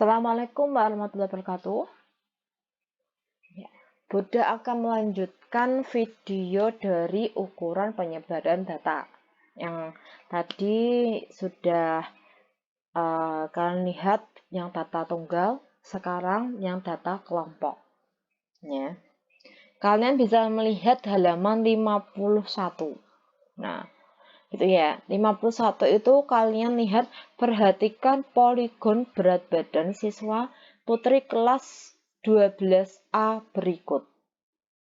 Assalamualaikum warahmatullahi wabarakatuh. Ya, Buddha akan melanjutkan video dari ukuran penyebaran data. Yang tadi sudah kalian lihat yang data tunggal, sekarang yang data kelompok. Ya. Kalian bisa melihat halaman 51. Nah, itu ya. 51 itu kalian lihat, perhatikan poligon berat badan siswa putri kelas 12A berikut.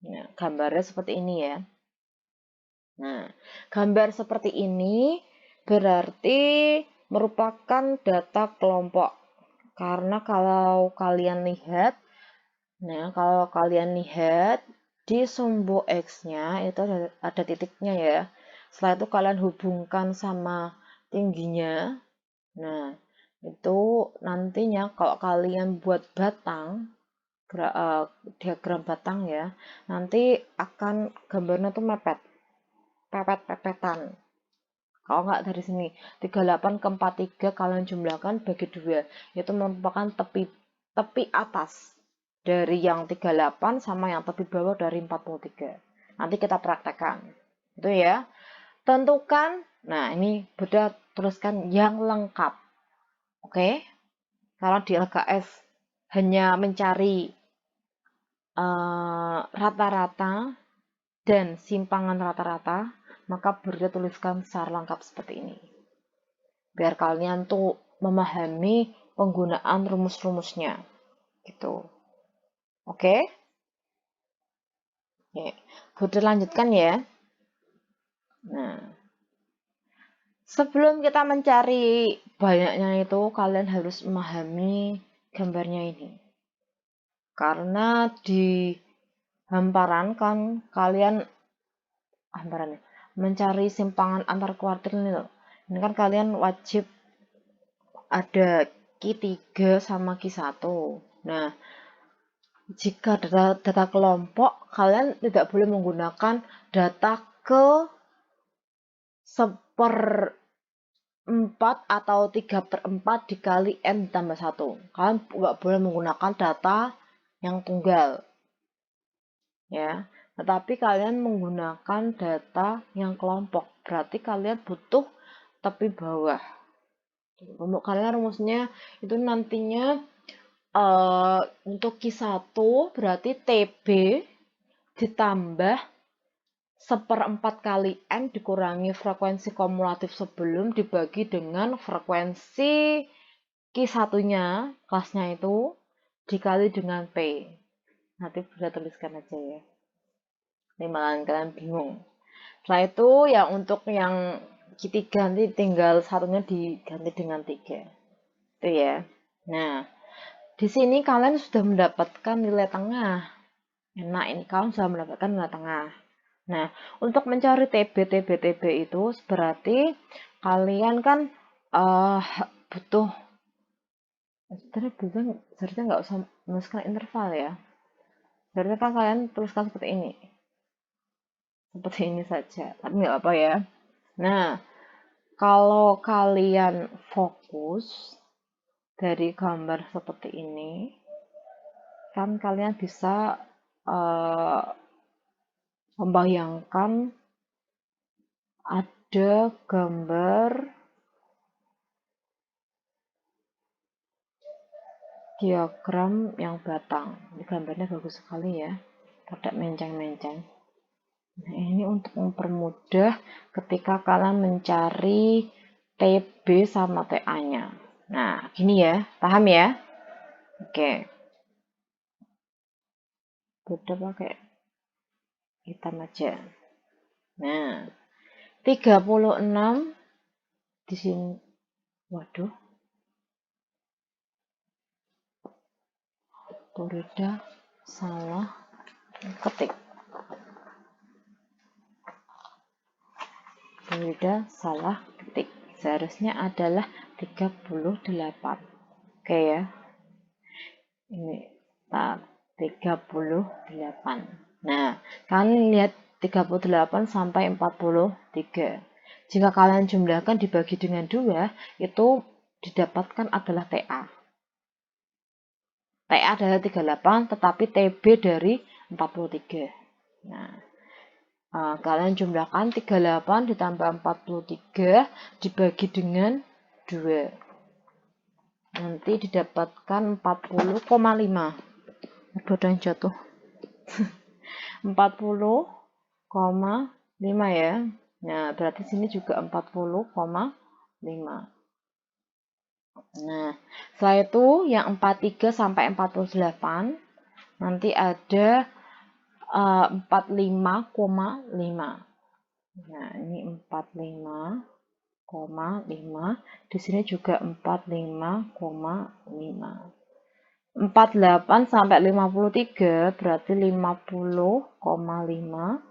Nah, gambarnya seperti ini ya. Nah, gambar seperti ini berarti merupakan data kelompok. Karena kalau kalian lihat di sumbu X-nya itu ada titiknya ya. Setelah itu kalian hubungkan sama tingginya. Nah, itu nantinya kalau kalian buat batang, diagram batang ya, nanti akan gambarnya tuh mepet, pepet-pepetan. Kalau nggak dari sini, 38 ke 43 kalian jumlahkan bagi 2, itu merupakan tepi atas dari yang 38 sama yang tepi bawah dari 43. Nanti kita praktekkan. Itu ya. Tentukan, nah ini Buddha tuliskan yang lengkap. Oke? Kalau di LKS hanya mencari rata-rata dan simpangan rata-rata, maka Buddha tuliskan secara lengkap seperti ini. Biar kalian tuh memahami penggunaan rumus-rumusnya. Gitu. Oke? Ya. Buddha lanjutkan ya. Nah, sebelum kita mencari banyaknya itu, kalian harus memahami gambarnya ini. Karena di hamparan kan kalian mencari simpangan antar kuartil ini loh. Ini kan kalian wajib ada Q3 sama Q1. Nah, jika data kelompok, kalian tidak boleh menggunakan data ke 1/4 atau 3/4 dikali N tambah 1. Kalian nggak boleh menggunakan data yang tunggal. Ya, tetapi kalian menggunakan data yang kelompok. Berarti kalian butuh tepi bawah. Untuk kalian rumusnya itu nantinya untuk Q1 berarti TB ditambah 1/4 kali N dikurangi frekuensi kumulatif sebelum dibagi dengan frekuensi Q1-nya, kelasnya itu, dikali dengan P. Nanti bisa tuliskan aja ya. Ini malah kalian bingung. Setelah itu ya untuk yang Q3 nanti tinggal satunya diganti dengan 3. Itu ya. Nah, di sini kalian sudah mendapatkan nilai tengah. Enak ini, kalian sudah mendapatkan nilai tengah. Nah, untuk mencari TB itu berarti kalian kan butuh, sebenarnya nggak usah menuliskan interval ya. Sebenarnya kan kalian tuliskan seperti ini. Seperti ini saja, tapi nggak apa ya. Nah, kalau kalian fokus dari gambar seperti ini, kan kalian bisa membayangkan ada gambar diagram yang batang. Ini gambarnya bagus sekali ya, tidak menceng-menceng. Nah, ini untuk mempermudah ketika kalian mencari TB sama TA-nya. Nah, gini ya, paham ya? Oke. Udah pakai hitam aja. Nah, 36 di sini. Waduh. Turida salah ketik. Turida salah ketik. Seharusnya adalah 38. Oke ya. Ini 38. Nah, kalian lihat 38 sampai 43. Jika kalian jumlahkan dibagi dengan 2, itu didapatkan adalah TA. TA adalah 38, tetapi TB dari 43. Nah, kalian jumlahkan 38 ditambah 43 dibagi dengan 2. Nanti didapatkan 40,5. Aduh, ada yang jatuh. 40,5 ya. Nah, berarti sini juga 40,5. Nah, setelah itu yang 43 sampai 48 nanti ada 45,5. Nah, ini 45,5. Di sini juga 45,5. 48 sampai 53 berarti 50,5.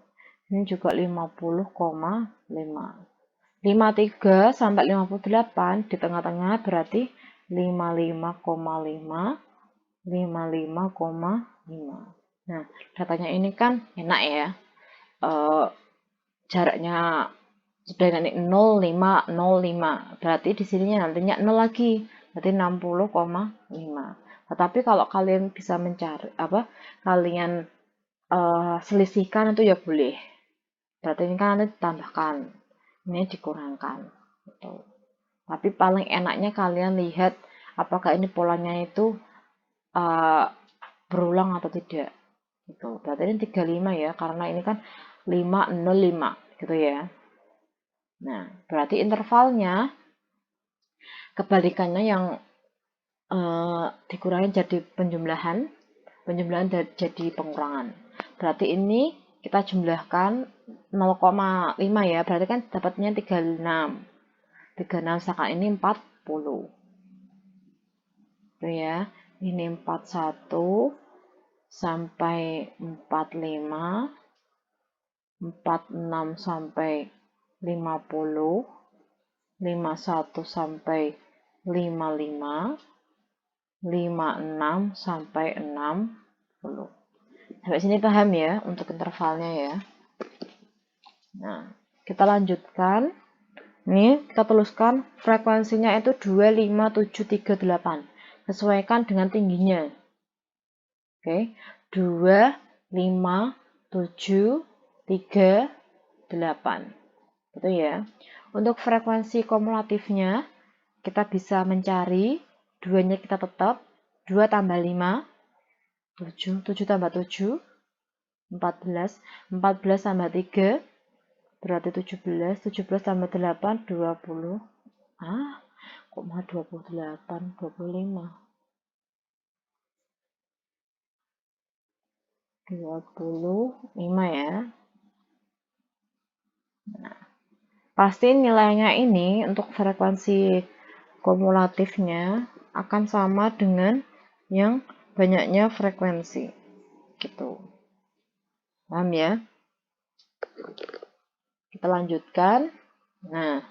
Ini juga 50,5. 53 sampai 58 di tengah-tengah berarti 55,5, 55,5. Nah, datanya ini kan enak ya. Jaraknya sudah nanti 0, 5, 0, 5. Berarti di sininya nantinya 0 lagi. Berarti 60,5. Tetapi kalau kalian bisa mencari kalian selisihkan itu ya boleh. Berarti ini kan nanti ditambahkan. Ini dikurangkan gitu. Tapi paling enaknya kalian lihat apakah ini polanya itu berulang atau tidak gitu. Berarti ini 35 ya, karena ini kan 505 gitu ya. Nah, berarti intervalnya kebalikannya yang dikurangi jadi penjumlahan jadi pengurangan. Berarti ini kita jumlahkan 0,5 ya, berarti kan dapatnya 36. 36 misalkan ini 40. Itu ya. Ini 41 sampai 45, 46 sampai 50, 51 sampai 55, 56 sampai 60. Sampai sini paham ya untuk intervalnya ya. Nah, kita lanjutkan. Ini kita tuliskan frekuensinya itu 25738. Sesuaikan dengan tingginya. Oke, 25738. Gitu ya. Untuk frekuensi kumulatifnya kita bisa mencari 2-nya kita tetap 2 tambah 5 7, 7 tambah 7 14, 14 tambah 3 berarti 17, 17 tambah 8 20. Kok mah 28, 25. 25 ya. Nah, pasti nilainya ini untuk frekuensi kumulatifnya akan sama dengan yang banyaknya frekuensi. Gitu. Paham ya? Kita lanjutkan. Nah,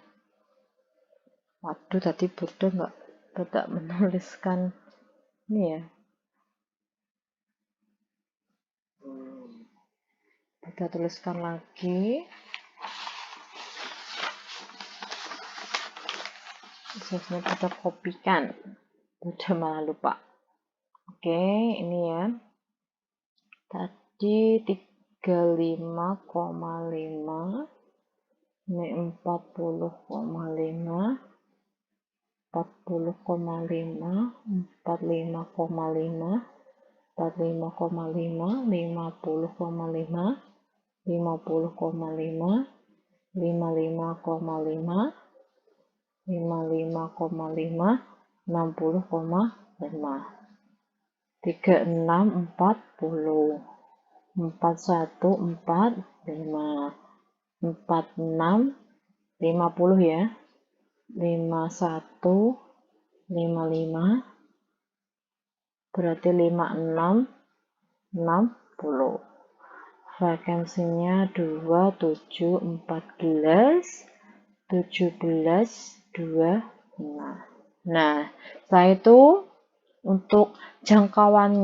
waduh tadi bodoh tidak menuliskan ini ya. Kita tuliskan lagi. Seharusnya kita kopikan. Udah malah lupa. Oke, ini ya. Tadi 35,5. Ini 40,5. 40,5, 45,5, 45,5, 50,5, 50,5, 55,5, 55,5, 60,5. 36, 40, 41, 45, 46, 50 ya. 51, 55, berarti 56, 60. Frekuensinya 2, 7, 14, 17, 25. Nah, setelah itu untuk jangkauan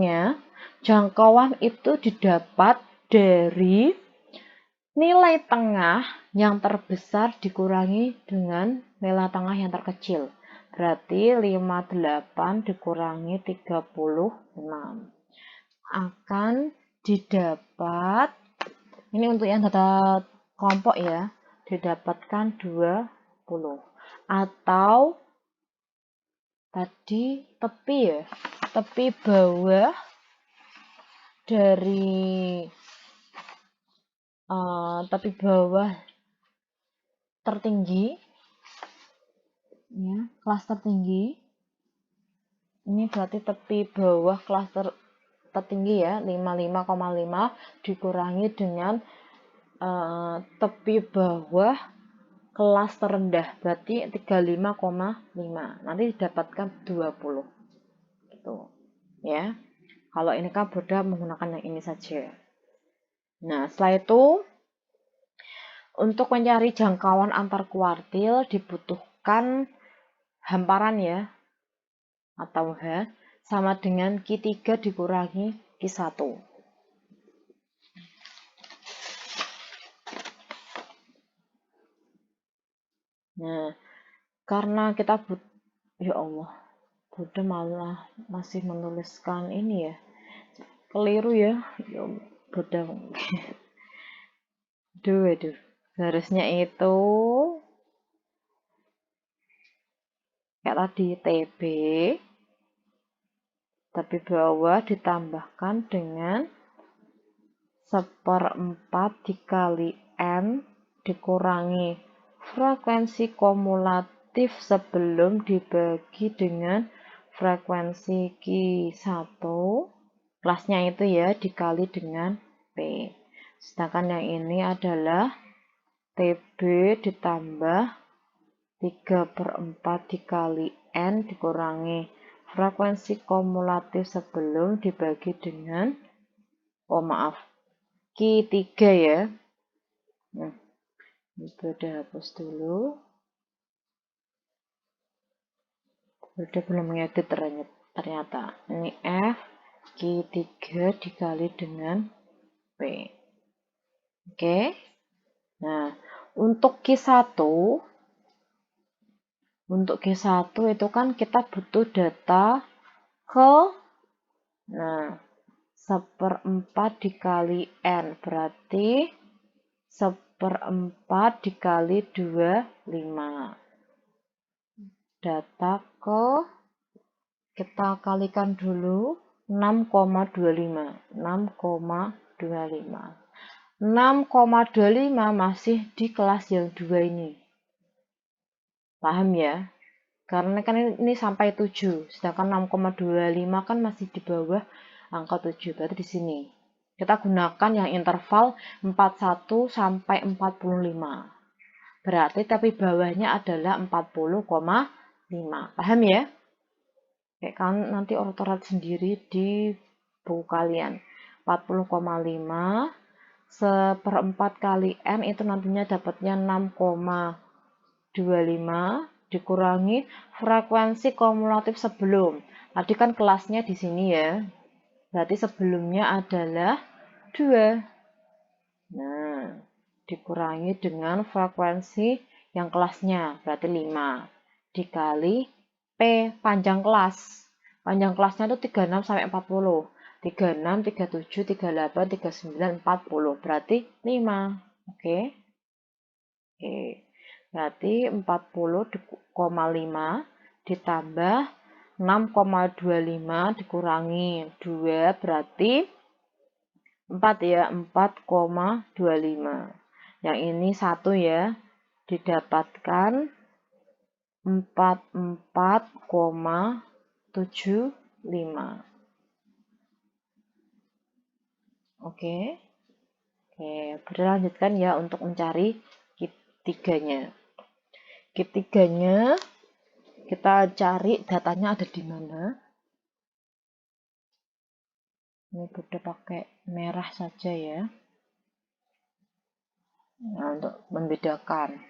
itu didapat dari nilai tengah yang terbesar dikurangi dengan nilai tengah yang terkecil. Berarti 58 dikurangi 36 akan didapat, ini untuk yang data kelompok ya, didapatkan 20. Atau tadi tepi ya, tepi bawah dari tepi bawah tertinggi ya, kelas tertinggi. Ini berarti tepi bawah kelas tertinggi ya, 55,5 dikurangi dengan tepi bawah kelas terendah, berarti 35,5. Nanti didapatkan 20. Gitu. Ya. Kalau ini kan Bunda menggunakan yang ini saja. Nah, setelah itu untuk mencari jangkauan antar kuartil dibutuhkan hamparan ya, atau H sama dengan Q3 dikurangi Q1. Nah, karena kita ya Allah, Bunda malah masih menuliskan ini ya, keliru ya, ya Bunda. Aduh, harusnya itu kayak tadi TB, tapi bawah ditambahkan dengan 1/4 dikali N dikurangi frekuensi kumulatif sebelum dibagi dengan frekuensi Q1, kelasnya itu ya, dikali dengan P. Sedangkan yang ini adalah TB ditambah 3/4 dikali N dikurangi frekuensi kumulatif sebelum dibagi dengan, Q3 ya. Nah, itu udah hapus dulu. Udah belum mengedit ternyata. Ini F Q3 dikali dengan P. Oke. Nah, untuk Q1 itu kan kita butuh data ke 1/4 dikali N berarti 1/4 dikali 25. Data ke, kita kalikan dulu 6,25. 6,25 masih di kelas yang 2 ini. Paham ya? Karena kan ini sampai 7, sedangkan 6,25 kan masih di bawah angka 7, berarti di sini. Kita gunakan yang interval 41 sampai 45. Berarti tapi bawahnya adalah 40,5. Paham ya? Kayak kan nanti ortorat sendiri di buku kalian. 40,5 1/4 kali N itu nantinya dapatnya 6,25 dikurangi frekuensi kumulatif sebelum. Tadi kan kelasnya di sini ya. Berarti sebelumnya adalah 2. Nah, dikurangi dengan frekuensi yang kelasnya, berarti 5. Dikali P panjang kelas. Panjang kelasnya itu 36 sampai 40. 36, 37, 38, 39, 40. Berarti 5. Oke. Oke. Berarti 40,5 ditambah 6,25 dikurangi 2 berarti 4 ya, 4,25. Yang ini 1 ya, didapatkan 44,75. Oke. Oke, berlanjutkan ya untuk mencari Q3-nya. Q3-nya kita cari datanya ada di mana. Ini udah pakai merah saja ya. Nah, untuk membedakan.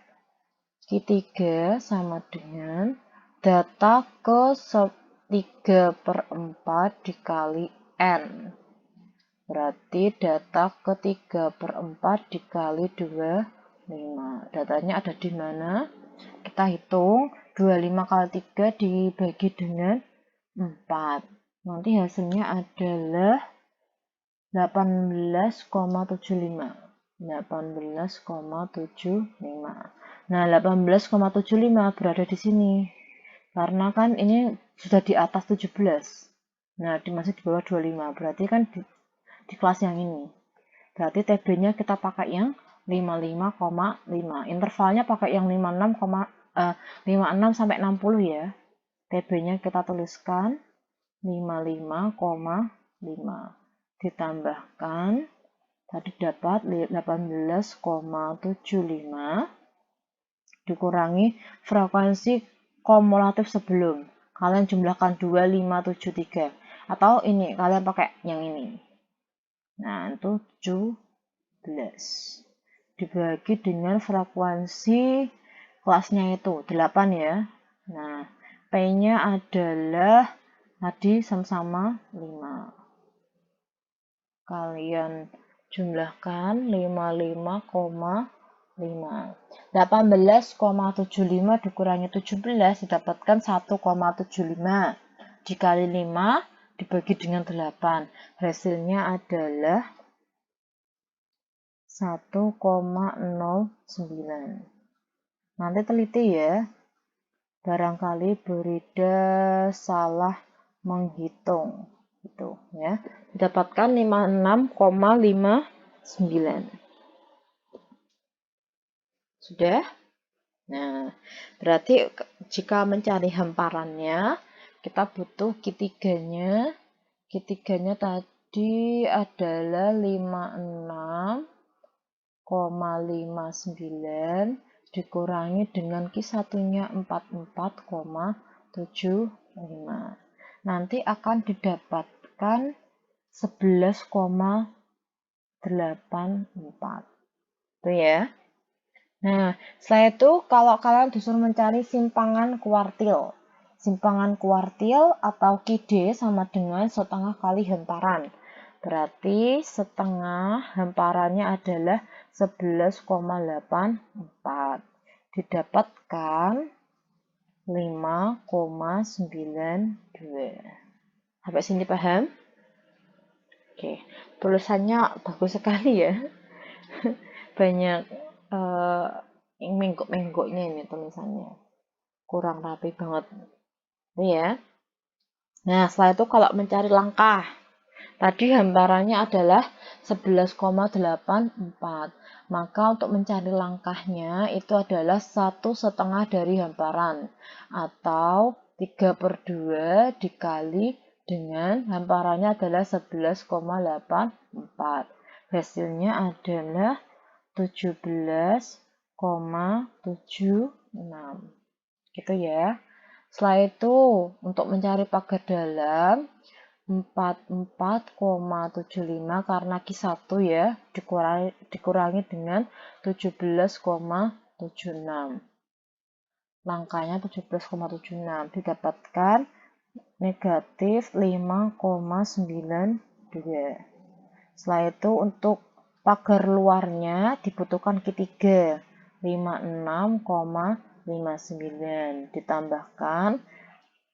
Q3 sama dengan data ke 3/4 dikali N. Berarti data ke 3/4 dikali 25. Datanya ada di mana? Kita hitung 25 kali 3 dibagi dengan 4. Nanti hasilnya adalah 18,75. 18,75. Nah, 18,75 berada di sini. Karena kan ini sudah di atas 17. Nah, masih di bawah 25. Berarti kan di kelas yang ini. Berarti TB-nya kita pakai yang 55,5. Intervalnya pakai yang 56 sampai 60 ya. TB-nya kita tuliskan 55,5. Ditambahkan tadi dapat 18,75 dikurangi frekuensi kumulatif sebelum. Kalian jumlahkan 2573. Atau ini, kalian pakai yang ini. Nah, itu 17. Dibagi dengan frekuensi kelasnya itu, 8 ya. Nah, P-nya adalah tadi sama-sama 5. Kalian jumlahkan 55,5. 18,75 dikurangi 17 didapatkan 1,75. Dikali 5 dibagi dengan 8. Hasilnya adalah 1,09. Nanti teliti ya. Barangkali Burida salah menghitung. Itu ya. Didapatkan 56,59. Sudah? Nah, berarti jika mencari hamparannya, kita butuh Q3-nya. Q3-nya tadi adalah 56,59 dikurangi dengan Q1-nya 44,75. Nanti akan didapatkan 11,84. Itu ya. Nah, setelah itu kalau kalian disuruh mencari simpangan kuartil. Simpangan kuartil atau QD sama dengan setengah kali hamparan. Berarti setengah hamparannya adalah 11,84. Didapatkan 5,92. Sampai sini paham? Oke, tulisannya bagus sekali ya. Banyak menggok-menggoknya ini tulisannya. Kurang rapi banget. Ini ya. Nah, setelah itu kalau mencari langkah. Tadi hamparannya adalah 11,84. Maka untuk mencari langkahnya itu adalah 1/2 dari hamparan. Atau 3/2 dikali dengan hamparannya adalah 11,84. Hasilnya adalah 17,76 gitu ya. Setelah itu untuk mencari pagar dalam 44,75 karena Q1 ya dikurangi dengan 17,76. Langkahnya 17,76 didapatkan negatif 5,92. Setelah itu untuk pagar luarnya dibutuhkan Q3 56,59 ditambahkan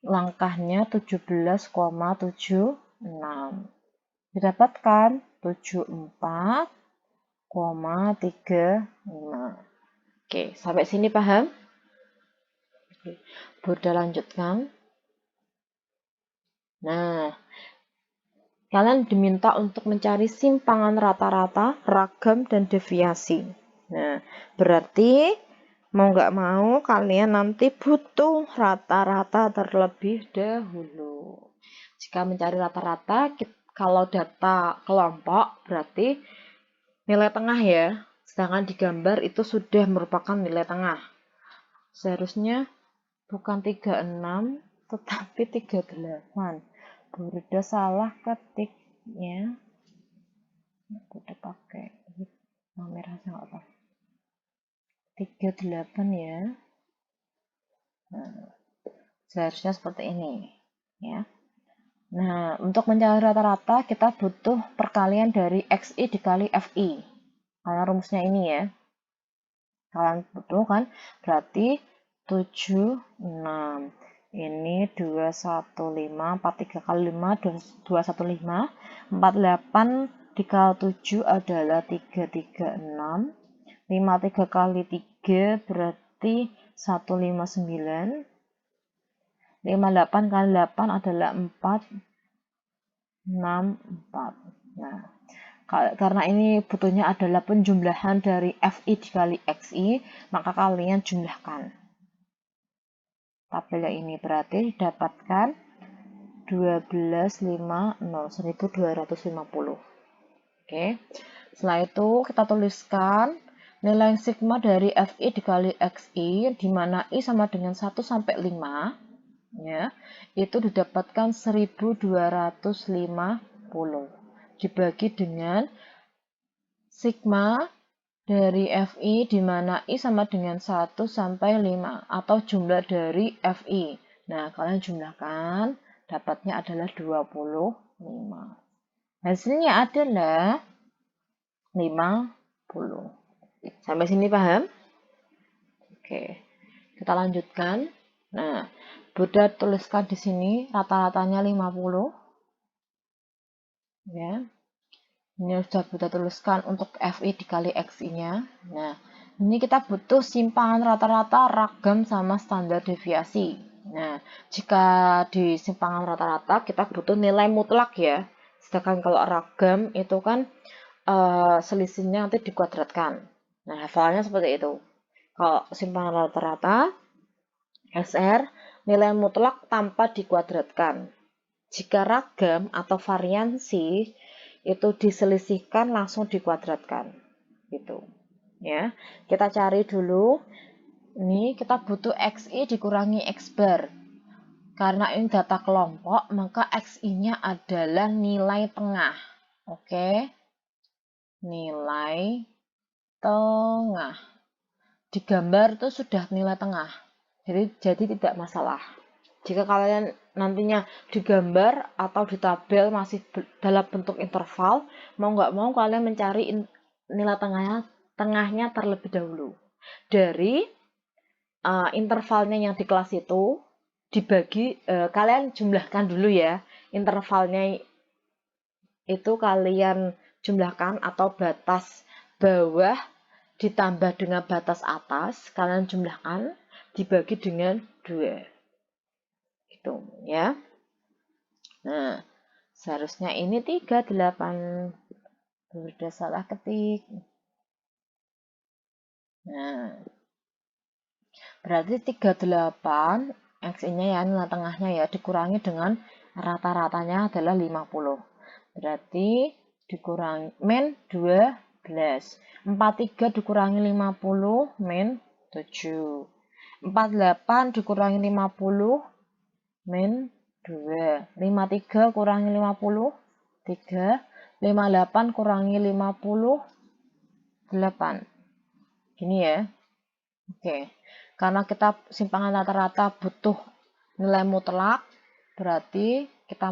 langkahnya 17,76 didapatkan 74,35. Oke, sampai sini paham? Oke, Burda lanjutkan. Nah, kalian diminta untuk mencari simpangan rata-rata, ragam, dan deviasi. Nah, berarti mau nggak mau kalian nanti butuh rata-rata terlebih dahulu. Jika mencari rata-rata, kalau data kelompok berarti nilai tengah ya. Sedangkan di gambar itu sudah merupakan nilai tengah. Seharusnya bukan 36, tetapi 38. Burda salah ketiknya. Udah pakai merah nggak apa? 38 ya. Nah, seharusnya seperti ini ya. Nah, untuk mencari rata-rata kita butuh perkalian dari XI dikali FI. Karena rumusnya ini ya. Kalian butuh kan? Berarti 6. Ini 215, 43 kali 5, 215. 48 dikali 7 adalah 336. 53 kali 3 berarti 159. 58 kali 8 adalah 464. Nah, karena ini butuhnya adalah penjumlahan dari FI dikali XI, maka kalian jumlahkan tabel ini, berarti dapatkan 1250, Oke. Setelah itu kita tuliskan nilai sigma dari FI dikali XI, di mana I sama dengan 1 sampai 5, ya, itu didapatkan 1250 dibagi dengan sigma dari FI di mana I sama dengan 1 sampai 5 atau jumlah dari FI. Nah, kalian jumlahkan, dapatnya adalah 25. Hasilnya adalah 50. Sampai sini paham? Oke. Kita lanjutkan. Nah, Bunda tuliskan di sini rata-ratanya 50. Ya. Ini sudah Bunda tuliskan untuk FI dikali XI-nya. Nah, ini kita butuh simpangan rata-rata, ragam, sama standar deviasi. Nah, jika di simpangan rata-rata kita butuh nilai mutlak ya. Sedangkan kalau ragam itu kan selisihnya nanti dikuadratkan. Nah, hafalannya seperti itu. Kalau simpangan rata-rata, SR, nilai mutlak tanpa dikuadratkan. Jika ragam atau variansi, itu diselisihkan langsung dikuadratkan. Gitu. Ya, kita cari dulu. Ini kita butuh XI dikurangi X bar. Karena ini data kelompok, maka XI-nya adalah nilai tengah. Oke. Nilai tengah. Di gambar itu sudah nilai tengah. Jadi tidak masalah. Jika kalian nantinya di gambar atau di tabel masih dalam bentuk interval, mau nggak mau kalian mencari nilai tengahnya terlebih dahulu. Dari intervalnya yang di kelas itu dibagi, kalian jumlahkan dulu ya. Intervalnya itu kalian jumlahkan, atau batas bawah ditambah dengan batas atas, kalian jumlahkan, dibagi dengan 2. Gitu ya. Nah, seharusnya ini 38. Sudah salah ketik. Nah, berarti 38 X-nya ya, nilai tengahnya ya, dikurangi dengan rata-ratanya adalah 50. Berarti dikurangi min 12. 43 dikurangi 50 min 7. 48 dikurangi 50 min 2. 53 kurangi 50 3. 58 kurangi 50 8. Gini ya. Oke. Karena kita simpangan rata-rata butuh nilai mutlak, berarti kita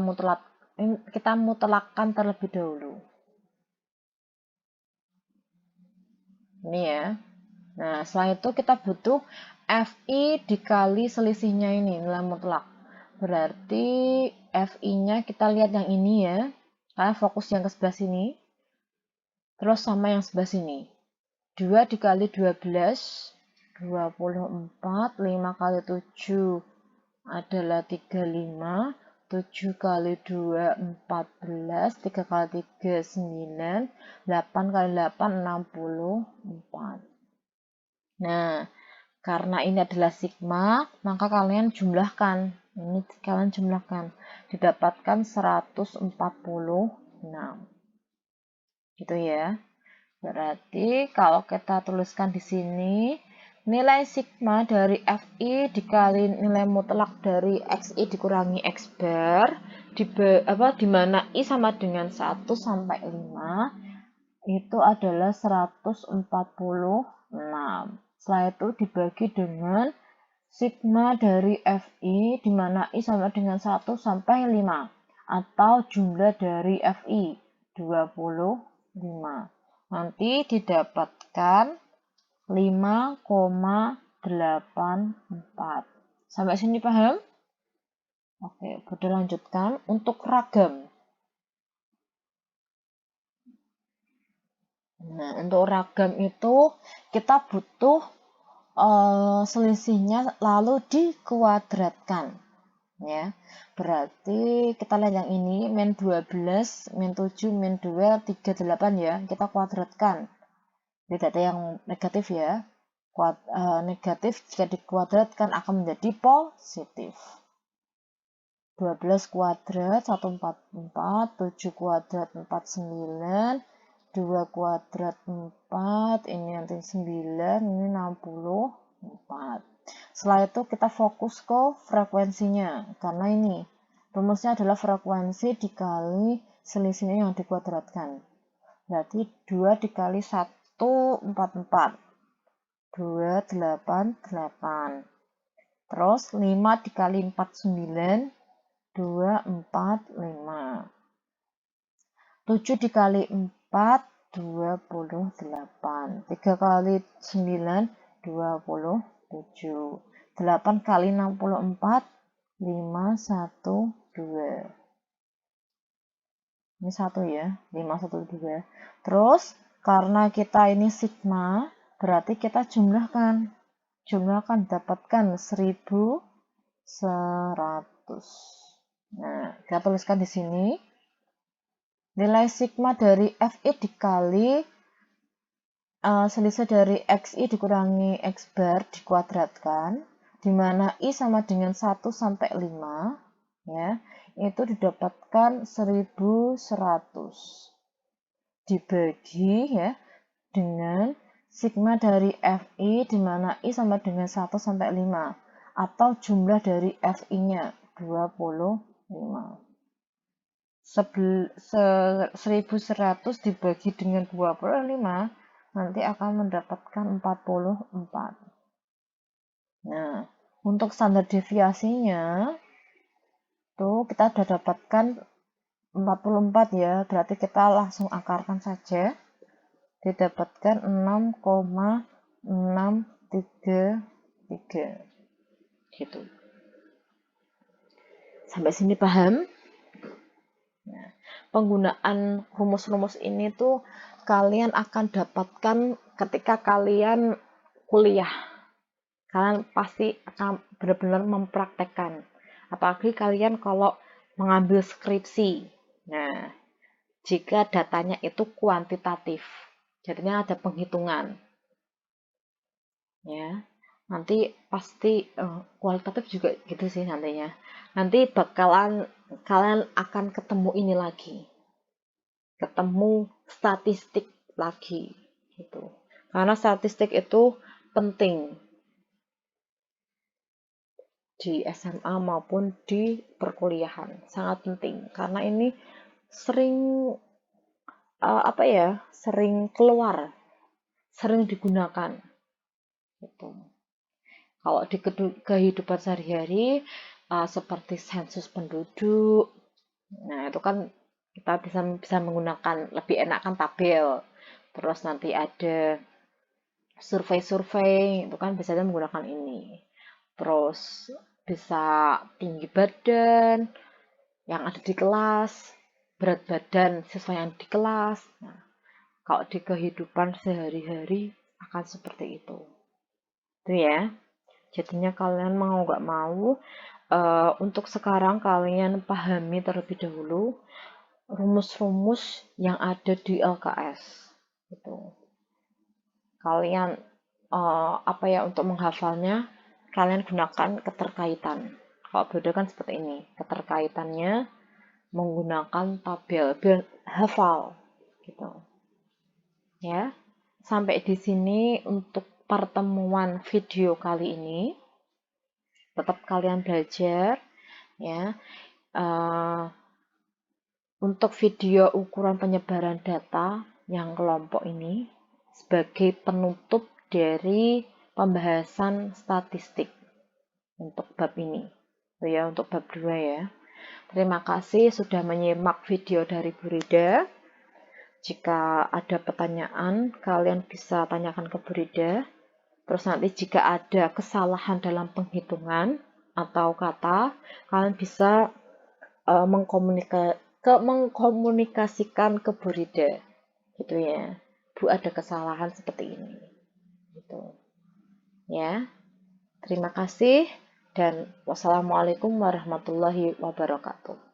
mutlakkan terlebih dahulu. Ini ya. Nah, setelah itu kita butuh FI dikali selisihnya ini, nilai mutlak. Berarti FI-nya kita lihat yang ini ya. Kalian fokus yang ke sebelah sini. Terus sama yang sebelah sini. 2 dikali 12, 24. 5 kali 7 adalah 35. 7 kali 2, 14. 3 kali 3, 9. 8 kali 8, 64. Nah, karena ini adalah sigma, maka kalian jumlahkan. Ini kalian jumlahkan. Didapatkan 146. Gitu ya. Berarti kalau kita tuliskan di sini, nilai sigma dari FI dikali nilai mutlak dari XI dikurangi X bar, di mana I sama dengan 1 sampai 5, itu adalah 146. Setelah itu dibagi dengan sigma dari FI, di mana I sama dengan 1 sampai 5, atau jumlah dari FI, 25. Nanti didapatkan 5,5 84. Sampai sini paham? Oke, Bunda lanjutkan untuk ragam. Nah, untuk ragam itu kita butuh selisihnya lalu dikuadratkan. Ya, berarti kita lihat yang ini, min 12, min 7, min 2, 38 ya. Kita kuadratkan. Tidak ada yang negatif ya. Negatif jika dikuadratkan akan menjadi positif. 12 kuadrat 144, 7 kuadrat 49, 2 kuadrat 4, ini nanti 9, ini 64. Setelah itu kita fokus ke frekuensinya, karena ini rumusnya adalah frekuensi dikali selisihnya yang dikuadratkan. Berarti 2 dikali 1, 44. 2, 8, 8. Terus 5 dikali 4, 9. 2, 4, 5. 7 dikali 4, 28. 3 kali 9, 27. 8 kali 64, 5, 1, 2. Ini 1 ya, 5, 1, 2. Terus, karena kita ini sigma, berarti kita jumlahkan. Jumlahkan, dapatkan 1100. Nah, kita tuliskan di sini. Nilai sigma dari Fi dikali selisih dari Xi dikurangi X bar dikuadratkan, di mana I sama dengan 1 sampai 5, ya, itu didapatkan 1100. Dibagi ya dengan sigma dari Fi, di mana I sama dengan 1 sampai 5, atau jumlah dari Fi-nya 25. 1100 dibagi dengan 25 nanti akan mendapatkan 44. Nah, untuk standar deviasinya tuh kita sudah dapatkan 44 ya, berarti kita langsung akarkan saja. Didapatkan 6,633 gitu. Sampai sini paham? Nah, penggunaan rumus-rumus ini tuh kalian akan dapatkan ketika kalian kuliah. Kalian pasti akan benar-benar mempraktekkan. Apalagi kalian kalau mengambil skripsi. Nah, jika datanya itu kuantitatif, jadinya ada penghitungan. Ya, nanti pasti kualitatif juga gitu sih nantinya. Nanti kalian akan ketemu ini lagi. Ketemu statistik lagi gitu. Karena statistik itu penting di SMA maupun di perkuliahan, sangat penting karena ini sering sering keluar, sering digunakan gitu. Kalau di kehidupan sehari-hari seperti sensus penduduk, nah itu kan kita bisa menggunakan, lebih enak kan tabel. Terus nanti ada survei-survei, itu kan biasanya menggunakan ini. Terus bisa tinggi badan yang ada di kelas, berat badan siswa yang di kelas. Nah, kalau di kehidupan sehari-hari akan seperti itu. Itu ya. Jadinya kalian mau nggak mau, untuk sekarang kalian pahami terlebih dahulu rumus-rumus yang ada di LKS. Gitu. Kalian untuk menghafalnya, kalian gunakan keterkaitan. Kalau beda kan seperti ini, keterkaitannya menggunakan tabel biar hafal gitu. Ya. Sampai di sini untuk pertemuan video kali ini. Tetap kalian belajar ya. Untuk video ukuran penyebaran data yang kelompok ini sebagai penutup dari pembahasan statistik untuk bab ini. Itu ya, untuk bab 2 ya. Terima kasih sudah menyimak video dari Bu Rida. Jika ada pertanyaan, kalian bisa tanyakan ke Bu Rida. Terus nanti jika ada kesalahan dalam penghitungan atau kata, kalian bisa mengkomunikasikan ke Bu Rida, gitu ya. Bu, ada kesalahan seperti ini, gitu. Ya, terima kasih dan wassalamualaikum warahmatullahi wabarakatuh.